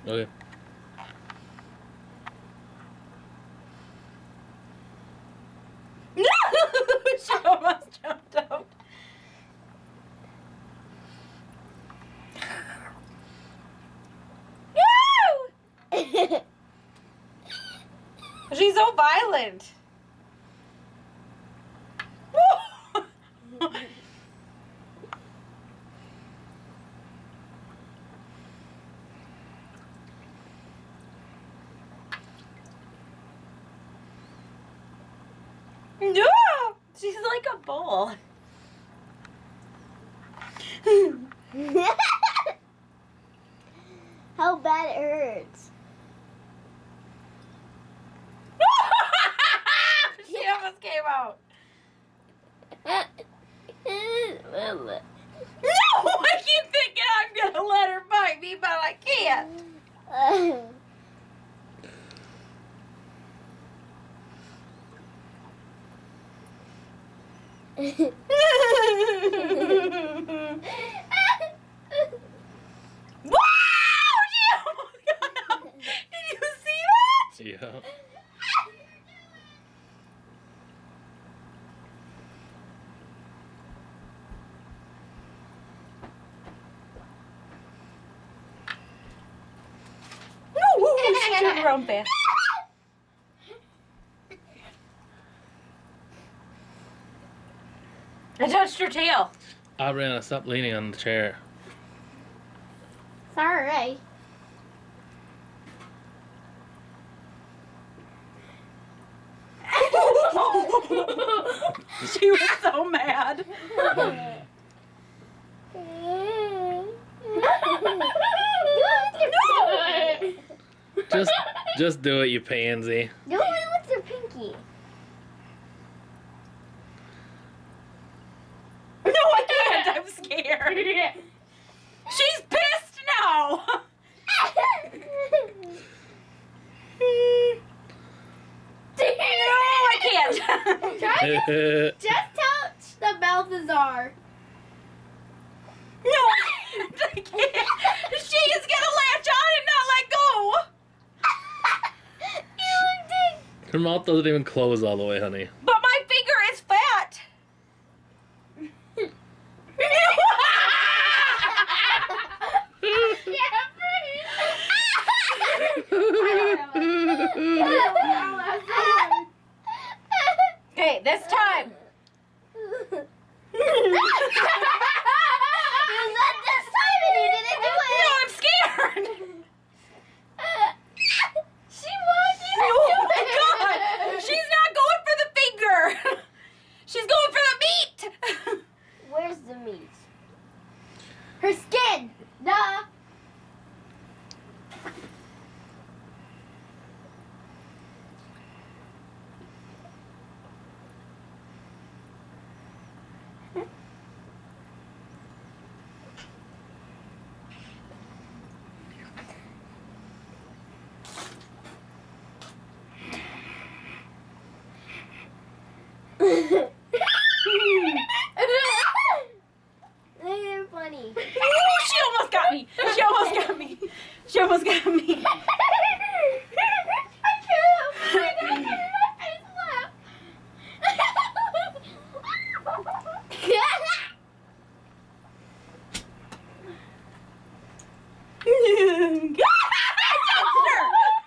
Okay. She almost jumped out. Woo! She's so violent. No! She's like a bull. How bad it hurts. She almost came out. No! I keep thinking I'm gonna let her bite me, but I can't. Wow! She almost got out. Did you see that? Yeah. She turned around fast. I touched her tail. Brianna, stop leaning on the chair. Sorry. She was so mad. Just do it, you pansy. Do it with your pinky. No, I can't. I'm scared. She's pissed now. No, I can't. Just touch the Balthazar. No, I can't. She is gonna latch on and not let go. Her mouth doesn't even close all the way, honey. But my finger is fat. Okay, this time. No, I'm scared. Oh my God! She's not going for the finger. She's going for the meat. Where's the meat? Her skin. Duh. They're funny. Ooh, she almost got me. She almost got me. She almost got me.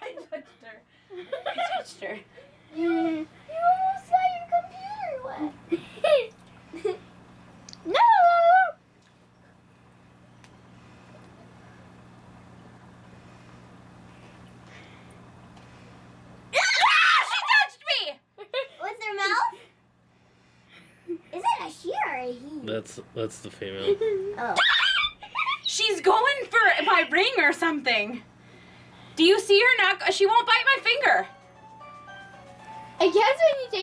I touched her. I touched her. You almost got your computer wet. No! She touched me. With their mouth? Is it a she or a he? That's the female. Oh. She's going for my ring or something. Do you see her not? She won't bite my finger. I guess when you take